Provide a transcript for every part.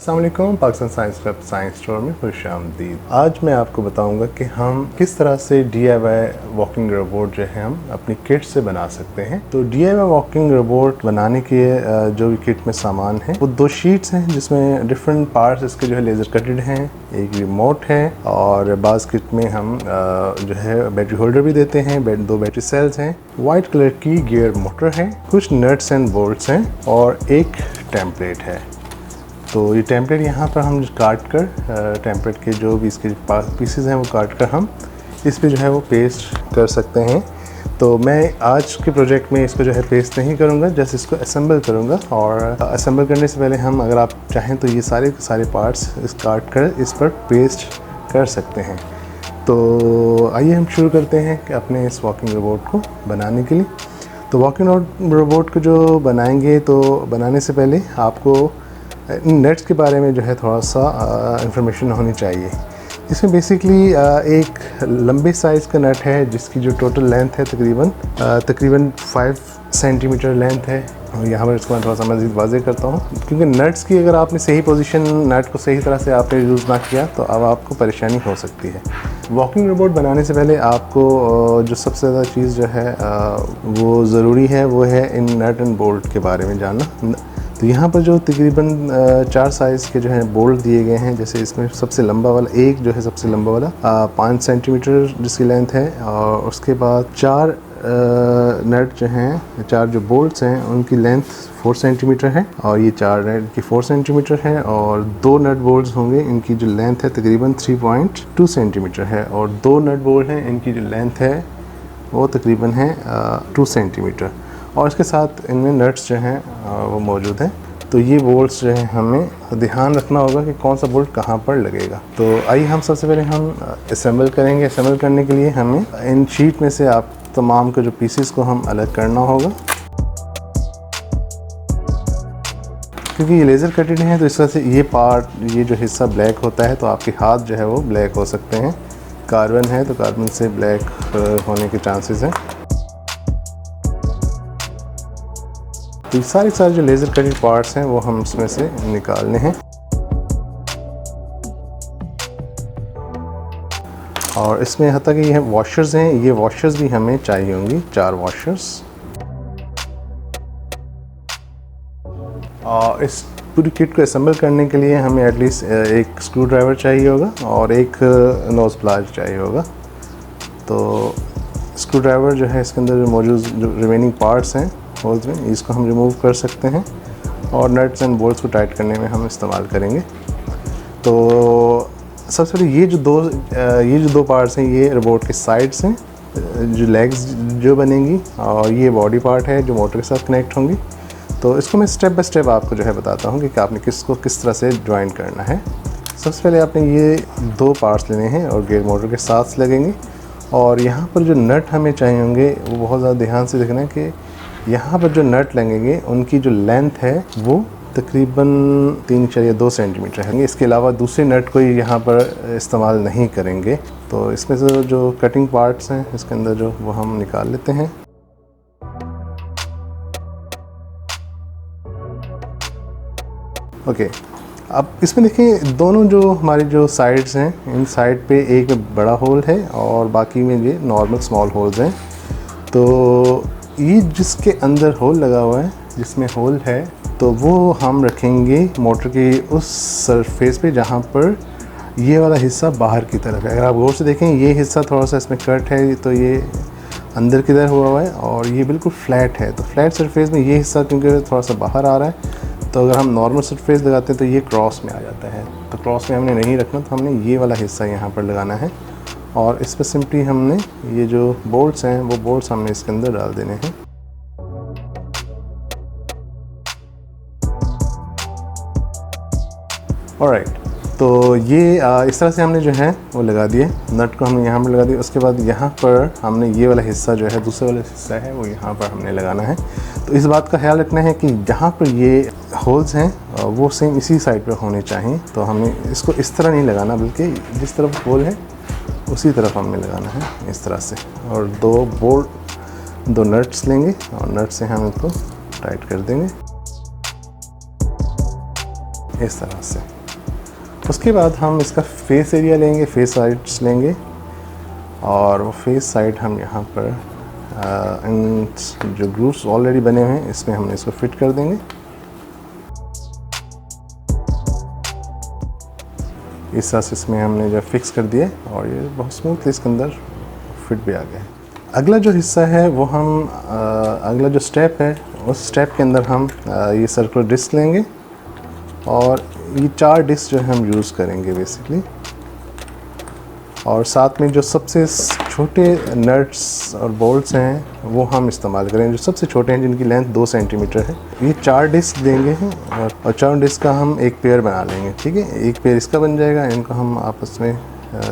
अस्सलाम वालेकुम, Pakistan science club science store में खुशामदीद। आज मैं आपको बताऊंगा कि हम किस तरह से DIY वॉकिंग रोबोट जो है हम अपनी किट से बना सकते हैं। तो DIY वॉकिंग रोबोट बनाने के जो भी किट में सामान है वो 2 शीट्स हैं जिसमें डिफरेंट पार्ट्स इसके जो है लेज़र कटेड हैं, एक रिमोट है और बाज़ किट में हम जो है बैटरी होल्डर भी देते हैं, 2 बैटरी सेल्स हैं, वाइट कलर की गियर मोटर है, कुछ नट्स एंड बोल्ट्स हैं और एक टेम्पलेट है। तो ये टेम्पलेट यहाँ पर हम काट कर टेम्पलेट के जो भी इसके पीसेस हैं वो काट कर हम इस पे जो है वो पेस्ट कर सकते हैं। तो मैं आज के प्रोजेक्ट में इसको जो है पेस्ट नहीं करूँगा, जस्ट इसको असेंबल करूँगा। और असेंबल करने से पहले हम अगर आप चाहें तो ये सारे पार्ट्स इस काट कर इस पर पेस्ट कर सकते हैं। तो आइए हम शुरू करते हैं कि अपने इस वॉकिंग रोबोट को बनाने के लिए। तो वॉकिंग रोबोट को जो बनाएंगे तो बनाने से पहले आपको इन नट्स के बारे में जो है थोड़ा सा इंफॉर्मेशन होनी चाहिए। इसमें बेसिकली एक लंबे साइज़ का नट है जिसकी जो टोटल लेंथ है तकरीबन 5 सेंटीमीटर लेंथ है। और यहाँ पर इसको मैं थोड़ा सा मज़ीद वाज़ेह करता हूँ, क्योंकि नट्स की अगर आपने सही पोजीशन नट को सही तरह से आपने यूज़ ना किया तो अब आपको परेशानी हो सकती है। वॉकिंग रोबोट बनाने से पहले आपको जो सबसे ज़्यादा चीज़ जो है वो ज़रूरी है वो है इन नट एंड बोल्ट के बारे में जानना। तो यहाँ पर जो तकरीबन 4 साइज़ के जो है बोल्ट दिए गए हैं, जैसे इसमें सबसे लंबा वाला एक जो है सबसे लंबा वाला 5 सेंटीमीटर जिसकी लेंथ है, और उसके बाद 4 नट जो हैं 4 जो बोल्ट्स हैं उनकी लेंथ 4 सेंटीमीटर है, और ये 4 नट की 4 सेंटीमीटर है, और 2 नट बोल्ट्स होंगे इनकी जो लेंथ है तकरीबन 3.2 सेंटीमीटर है, और 2 नट बोल्ट हैं इनकी जो लेंथ है वो तकरीबन है 2 सेंटीमीटर, और इसके साथ इनमें नट्स जो हैं वो मौजूद हैं। तो ये बोल्ट्स जो है हमें ध्यान रखना होगा कि कौन सा बोल्ट कहाँ पर लगेगा। तो आइए हम सबसे पहले हम असेंबल करेंगे। असेंबल करने के लिए हमें इन शीट में से आप तमाम के जो पीसेस को हम अलग करना होगा, क्योंकि ये लेज़र कटेड हैं तो इस वजह से ये जो हिस्सा ब्लैक होता है तो आपके हाथ जो है वो ब्लैक हो सकते हैं। कार्बन है तो कार्बन से ब्लैक होने के चांसेस हैं। तो सारे जो लेज़र कटेड पार्ट्स हैं वो हम इसमें से निकालने हैं, और इसमें हत्ता कि ये वॉशर्स हैं, ये वॉशर्स भी हमें चाहिए होंगी 4 वॉशर्स। और इस पूरी किट को असेंबल करने के लिए हमें एटलीस्ट एक स्क्रू ड्राइवर चाहिए होगा और एक नोज़ प्लाग चाहिए होगा। तो स्क्रू ड्राइवर जो है इसके अंदर मौजूद जो रिमेनिंग पार्ट्स हैं होल्स में इसको हम रिमूव कर सकते हैं, और नट्स एंड बोल्ट्स को टाइट करने में हम इस्तेमाल करेंगे। तो सबसे पहले ये जो दो पार्ट्स हैं ये रोबोट के साइड्स हैं, जो लेग्स जो बनेंगी, और ये बॉडी पार्ट है जो मोटर के साथ कनेक्ट होंगी। तो इसको मैं स्टेप बाय स्टेप आपको जो है बताता हूँ कि आपने किस तरह से ज्वाइन करना है। सबसे पहले आपने ये 2 पार्ट्स लेने हैं और गियर मोटर के साथ लगेंगे, और यहाँ पर जो नट हमें चाहिए होंगे वो बहुत ज़्यादा ध्यान से देखना है कि यहाँ पर जो नट लगेंगे उनकी जो लेंथ है वो तकरीबन 3.2 सेंटीमीटर है। इसके अलावा दूसरे नट कोई यहाँ पर इस्तेमाल नहीं करेंगे। तो इसमें से जो कटिंग पार्ट्स हैं इसके अंदर जो वो हम निकाल लेते हैं। ओके, अब इसमें देखिए दोनों जो हमारी जो साइड्स हैं इन साइड पे एक में बड़ा होल है और बाकी में ये नॉर्मल स्मॉल होल्स हैं। तो ये जिसके अंदर होल लगा हुआ है, जिसमें होल है, तो वो हम रखेंगे मोटर के उस सरफेस पे जहाँ पर ये वाला हिस्सा बाहर की तरफ है। अगर आप गौर से देखें ये हिस्सा थोड़ा सा इसमें कट है, तो ये अंदर की तरफ हुआ है, और ये बिल्कुल फ्लैट है। तो फ्लैट सरफेस में ये हिस्सा क्योंकि थोड़ा सा बाहर आ रहा है, तो अगर हम नॉर्मल सरफेस लगाते हैं तो ये क्रॉस में आ जाता है। तो क्रॉस में हमने नहीं रखना, तो हमने ये वाला हिस्सा यहाँ पर लगाना है, और इस पर सिंपली हमने ये जो बोल्ट्स हैं वो बोल्ट्स हमने इसके अंदर डाल देने हैं। ऑलराइट, तो ये इस तरह से हमने जो है वो लगा दिए, नट को हमने यहाँ पर लगा दिया। उसके बाद यहाँ पर हमने ये वाला हिस्सा जो है दूसरा वाला हिस्सा है वो यहाँ पर हमने लगाना है। तो इस बात का ख्याल रखना है कि जहाँ पर ये होल्स हैं वो सेम इसी साइड पर होने चाहिए। तो हमने इसको इस तरह नहीं लगाना, बल्कि जिस तरफ होल है उसी तरफ हमने लगाना है इस तरह से। और 2 नट्स लेंगे और नट से हम इसको टाइट कर देंगे इस तरह से। उसके बाद हम इसका फेस एरिया लेंगे, फेस साइड्स लेंगे, और वो फेस साइड हम यहाँ पर इन जो ग्रूव्स ऑलरेडी बने हुए हैं इसमें हमने इसको फिट कर देंगे। इस तरह से इसमें हमने जो फिक्स कर दिया और ये बहुत स्मूथ इसके अंदर फिट भी आ गया है। अगला जो हिस्सा है वो हम अगला जो स्टेप है उस स्टेप के अंदर हम ये सर्कुलर डिस्क लेंगे और ये 4 डिस्क जो है हम यूज़ करेंगे बेसिकली, और साथ में जो सबसे छोटे नट्स और बोल्ट्स हैं वो हम इस्तेमाल करेंगे, जो सबसे छोटे हैं जिनकी लेंथ 2 सेंटीमीटर है। ये 4 डिस्क देंगे हैं और 4 डिस्क का हम एक पेयर बना लेंगे, ठीक है। एक पेयर इसका बन जाएगा, इनको हम आपस में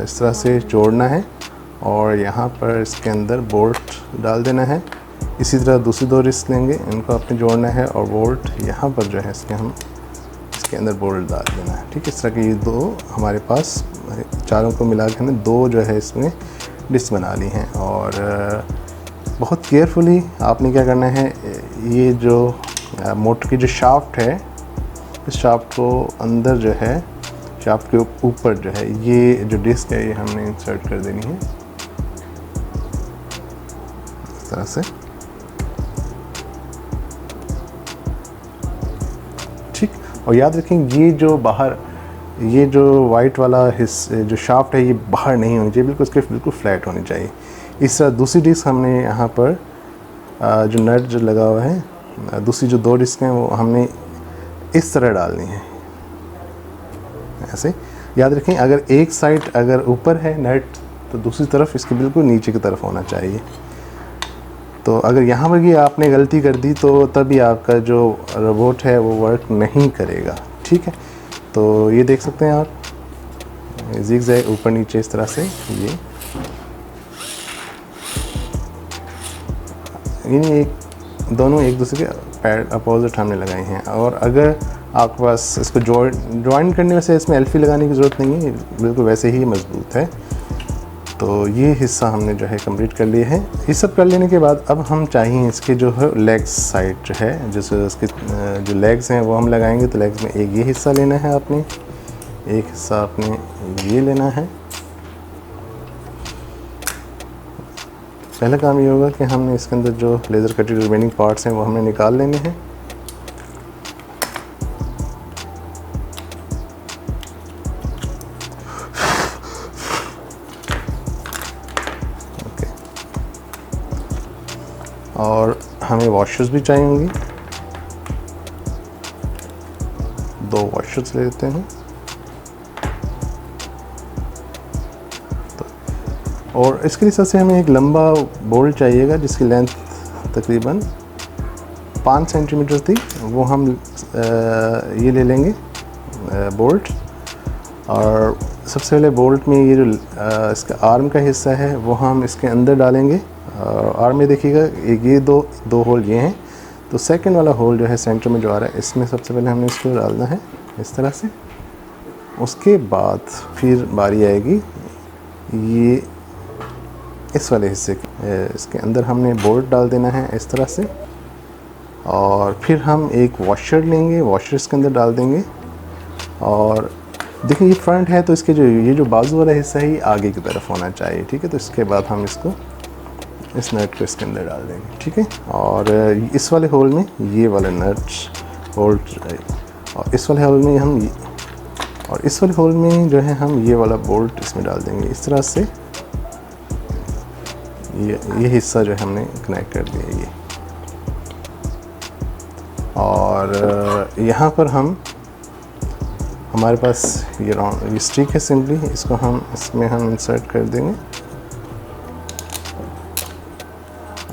इस तरह से जोड़ना है और यहाँ पर इसके अंदर बोल्ट डाल देना है। इसी तरह दूसरी 2 डिस्क लेंगे, इनको आपने जोड़ना है और बोल्ट यहाँ पर जो है इसके अंदर बोल्ट डाल देना है, ठीक है। इस तरह के ये 2 हमारे पास चारों को मिला के हमने 2 जो है इसमें डिस्क बना ली हैं। और बहुत केयरफुली आपने क्या करना है, ये जो मोटर की जो शाफ्ट है इस शाफ्ट को अंदर जो है शाफ्ट के ऊपर जो है ये जो डिस्क है ये हमने इंसर्ट कर देनी है इस तरह से, ठीक। और याद रखें ये जो बाहर ये जो वाइट वाला जो शाफ्ट है ये बाहर नहीं होनी चाहिए, बिल्कुल उसके बिल्कुल फ्लैट होनी चाहिए। इस तरह दूसरी डिस्क हमने यहाँ पर जो नट जो लगा हुआ है, दूसरी जो 2 डिस्क हैं वो हमने इस तरह डालनी है ऐसे। याद रखें अगर एक साइड अगर ऊपर है नट तो दूसरी तरफ इसके बिल्कुल नीचे की तरफ होना चाहिए। तो अगर यहाँ पर भी आपने गलती कर दी तो तभी आपका जो रोबोट है वो वर्क नहीं करेगा, ठीक है। तो ये देख सकते हैं आप ज़िगज़ैग ऊपर नीचे इस तरह से ये दोनों एक दूसरे के पैर अपोजिट हमने लगाए हैं। और अगर आपके पास इसको जॉइन करने से इसमें एल्फी लगाने की ज़रूरत नहीं है, बिल्कुल वैसे ही मजबूत है। तो ये हिस्सा हमने जो है कंप्लीट कर लिया है। ये सब कर लेने के बाद अब हम चाहिए इसके जो है लेग्स साइड जो है, जैसे इसके जो लेग्स हैं वो हम लगाएंगे। तो लेग्स में एक ये हिस्सा लेना है आपने, एक हिस्सा आपने ये लेना है। पहला काम ये होगा कि हमने इसके अंदर जो लेज़र कटेड रिमेनिंग पार्ट्स हैं वो हमने निकाल लेने हैं। और हमें वॉशर्स भी चाहिए होंगी, 2 वॉशर्स ले लेते हैं। और इसके हिसाब से हमें एक लंबा बोल्ट चाहिएगा जिसकी लेंथ तकरीबन 5 सेंटीमीटर थी, वो हम ये ले लेंगे बोल्ट। और सबसे पहले बोल्ट में ये जो इसका आर्म का हिस्सा है वो हम इसके अंदर डालेंगे। आर्म में देखिएगा ये दो होल ये हैं, तो सेकंड वाला होल जो है सेंटर में जो आ रहा है इसमें सबसे पहले हमने इसको डालना है इस तरह से। उसके बाद फिर बारी आएगी ये इस वाले हिस्से की, इसके अंदर हमने बोल्ट डाल देना है इस तरह से। और फिर हम एक वॉशर लेंगे, वॉशर इसके अंदर डाल देंगे। और देखिए ये फ्रंट है तो इसके ये जो बाजू वाला हिस्सा है ये आगे की तरफ होना चाहिए, ठीक है। तो इसके बाद हम इसको इस नट को इसके अंदर डाल देंगे, ठीक है। और इस वाले होल में ये वाला नट बोल्ट, और इस वाले होल में हम और इस वाले होल में जो है हम ये वाला बोल्ट इसमें डाल देंगे इस तरह से। ये हिस्सा जो है हमने कनेक्ट कर दिया ये। और यहाँ पर हमारे पास ये स्टिक है, सिंपली इसको हम इसमें इंसर्ट कर देंगे।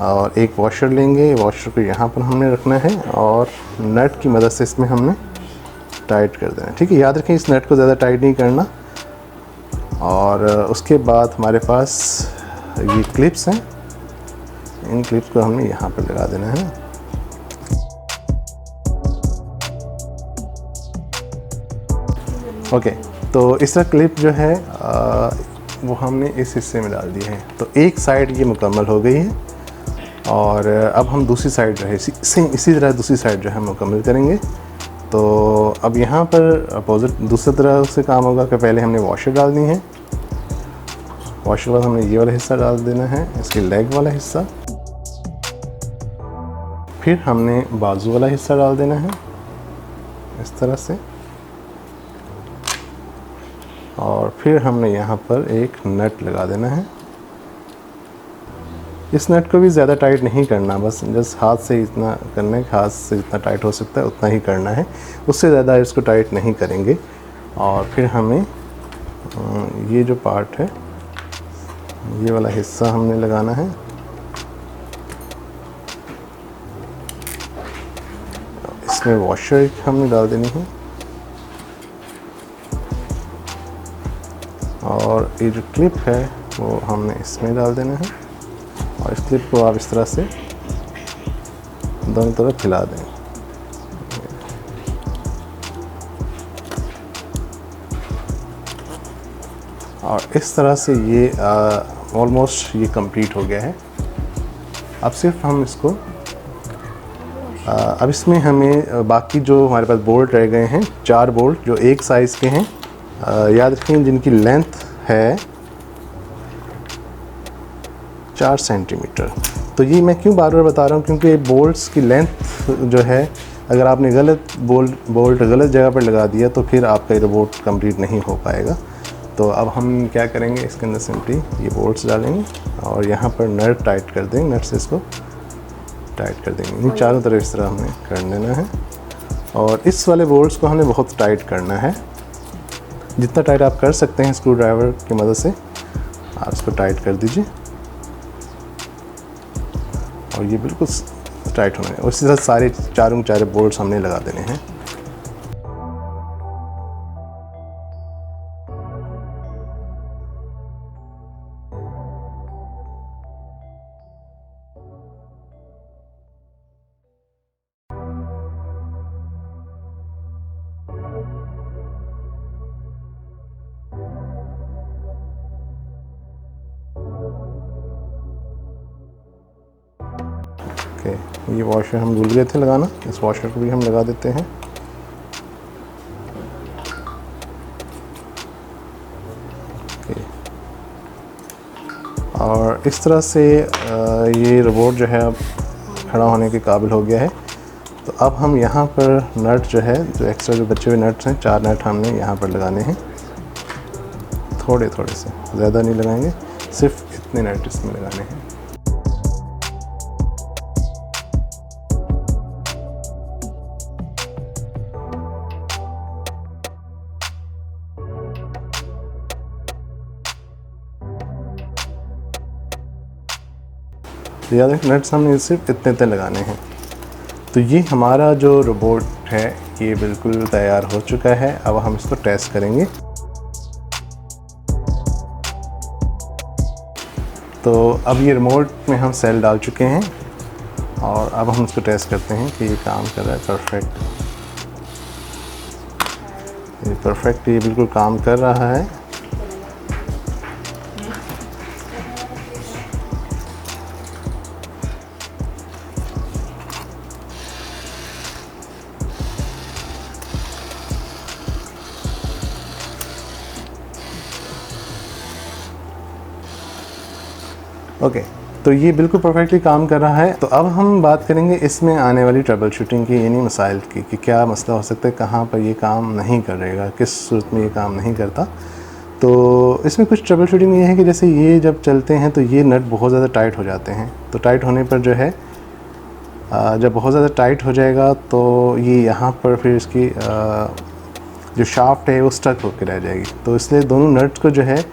और एक वॉशर लेंगे, वॉशर को यहाँ पर हमने रखना है और नट की मदद से इसमें हमने टाइट कर देना है, ठीक है। याद रखें इस नट को ज़्यादा टाइट नहीं करना। और उसके बाद हमारे पास ये क्लिप्स हैं, इन क्लिप्स को हमने यहाँ पर लगा देना है। ओके, तो इस तरह क्लिप जो है वो हमने इस हिस्से में डाल दी है। तो एक साइड ये मुकम्मल हो गई है और अब हम दूसरी साइड जो है इसी तरह दूसरी साइड जो है मुकम्मल करेंगे। तो अब यहाँ पर अपोजिट दूसरी तरह से काम होगा कि पहले हमने वॉशर डालनी है, वॉशर के बाद हमने ये वाला हिस्सा डाल देना है, इसकी लेग वाला हिस्सा, फिर हमने बाजू वाला हिस्सा डाल देना है इस तरह से, और फिर हमने यहाँ पर एक नट लगा देना है। इस नट को भी ज़्यादा टाइट नहीं करना, बस जस्ट हाथ से इतना करना है, हाथ से जितना टाइट हो सकता है उतना ही करना है, उससे ज़्यादा इसको टाइट नहीं करेंगे। और फिर हमें ये जो पार्ट है, ये वाला हिस्सा हमने लगाना है, इसमें वॉशर हमने डाल देनी है, और ये जो क्लिप है वो हमने इसमें डाल देना है, और इस क्लिप को आप इस तरह से दोनों तरफ हिला दें। और इस तरह से ये ऑलमोस्ट ये कंप्लीट हो गया है। अब सिर्फ हम इसको अब इसमें हमें बाकी जो हमारे पास बोल्ट रह गए हैं, 4 बोल्ट जो एक साइज़ के हैं, याद रखें जिनकी लेंथ है 4 सेंटीमीटर। तो ये मैं क्यों बार बार बता रहा हूँ, क्योंकि बोल्ट्स की लेंथ जो है, अगर आपने गलत बोल्ट गलत जगह पर लगा दिया तो फिर आपका ये रोबोट कंप्लीट नहीं हो पाएगा। तो अब हम क्या करेंगे, इसके अंदर सिंपली ये बोल्ट्स डालेंगे और यहाँ पर नट टाइट कर देंगे, नट से इसको टाइट कर देंगे। इन चारों तरफ इस तरह हमें कर लेना है, और इस वाले बोल्ट्स को हमें बहुत टाइट करना है, जितना टाइट आप कर सकते हैं स्क्रू ड्राइवर की मदद से आप इसको टाइट कर दीजिए, और ये बिल्कुल टाइट होना है। उसी तरह सारे चारों बोल्ट्स हमने लगा देने हैं। ये वॉशर हम भूल गए थे लगाना, इस वॉशर को भी हम लगा देते हैं। और इस तरह से ये रोबोट जो है अब खड़ा होने के काबिल हो गया है। तो अब हम यहाँ पर नट जो है, जो एक्स्ट्रा जो बचे हुए नट्स हैं, 4 नट हमने यहाँ पर लगाने हैं, थोड़े थोड़े से, ज़्यादा नहीं लगाएंगे, सिर्फ इतने नट इसमें लगाने हैं। तो याद रखें नट्स हमने सिर्फ इतने इतने लगाने हैं। तो ये हमारा जो रोबोट है ये बिल्कुल तैयार हो चुका है। अब हम इसको टेस्ट करेंगे। तो अब ये रिमोट में हम सेल डाल चुके हैं, और अब हम इसको टेस्ट करते हैं कि ये काम कर रहा है परफेक्ट। ये परफेक्ट, ये बिल्कुल काम कर रहा है। ओके, तो ये बिल्कुल परफेक्टली काम कर रहा है। तो अब हम बात करेंगे इसमें आने वाली ट्रबल शूटिंग की, यानी मसाइल की, कि क्या मसला हो सकता है, कहाँ पर ये काम नहीं करेगा, किस सूरत में ये काम नहीं करता। तो इसमें कुछ ट्रबल शूटिंग ये है कि जैसे ये जब चलते हैं तो ये नट बहुत ज़्यादा टाइट हो जाते हैं। तो टाइट होने पर जो है, जब बहुत ज़्यादा टाइट हो जाएगा तो ये यहाँ पर फिर इसकी जो शाफ्ट है वो स्टक होकर रह जाएगी। तो इसलिए दोनों नट को जो है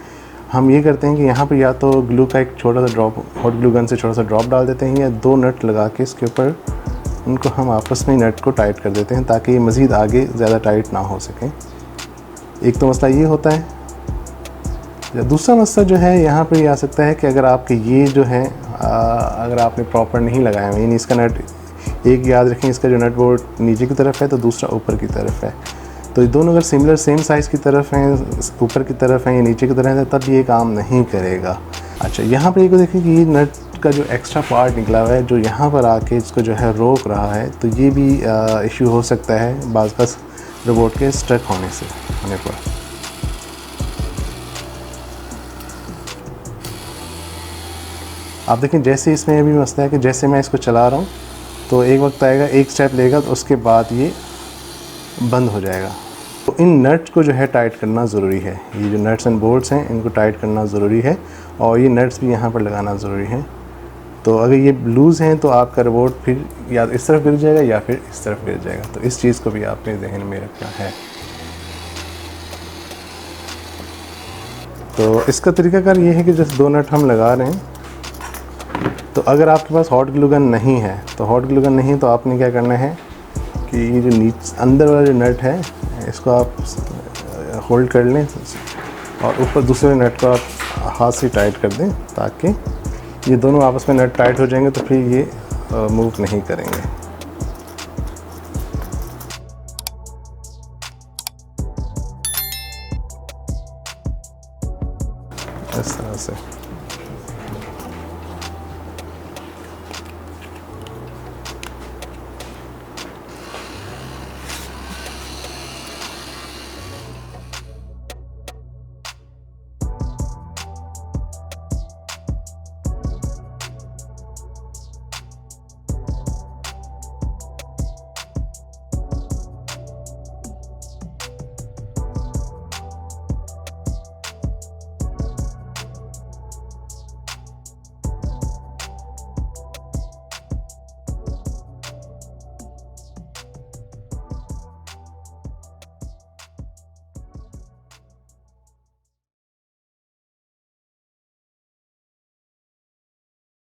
हम ये करते हैं कि यहाँ पर या तो ग्लू का एक छोटा सा ड्रॉप, हॉट ग्लू गन से छोटा सा ड्रॉप डाल देते हैं, या 2 नट लगा के इसके ऊपर उनको हम आपस में नट को टाइट कर देते हैं, ताकि ये मज़ीद आगे ज़्यादा टाइट ना हो सकें। एक तो मसला ये होता है। दूसरा मसला जो है यहाँ पर ये आ सकता है कि अगर आपके ये जो है अगर आपने प्रॉपर नहीं लगाया है, यानी इसका नट, एक याद रखें इसका जो नट बोल्ट नीचे की तरफ है तो दूसरा ऊपर की तरफ है। तो ये दोनों अगर सिमिलर सेम साइज़ की तरफ हैं, ऊपर की तरफ हैं या नीचे की तरफ है, तब ये काम नहीं करेगा। अच्छा, यहाँ पर एक देखिए कि ये नट का जो एक्स्ट्रा पार्ट निकला हुआ है जो यहाँ पर आके इसको जो है रोक रहा है, तो ये भी इशू हो सकता है बाज़ रोबोट के स्ट्रक होने पर। आप देखें जैसे इसमें अभी मसला है कि जैसे मैं इसको चला रहा हूँ तो एक वक्त आएगा, एक स्टेप लेगा तो उसके बाद ये बंद हो जाएगा। तो इन नट्स को जो है टाइट करना ज़रूरी है। ये जो नट्स एंड बोल्ट्स हैं इनको टाइट करना ज़रूरी है और ये नट्स भी यहाँ पर लगाना ज़रूरी है। तो अगर ये लूज़ हैं तो आपका रोबोट फिर या इस तरफ गिर जाएगा या फिर इस तरफ गिर जाएगा। तो इस चीज़ को भी आपने ज़हन में रखना है। तो इसका तरीकाकार ये है कि जैसे 2 नट हम लगा रहे हैं, तो अगर आपके पास हॉट ग्लू गन नहीं है तो आपने क्या करना है कि ये जो नीचे अंदर वाला जो नट है इसको आप होल्ड कर लें और ऊपर दूसरे नट को आप हाथ से टाइट कर दें ताकि ये दोनों आपस में नट टाइट हो जाएंगे तो फिर ये मूव नहीं करेंगे। इस तरह से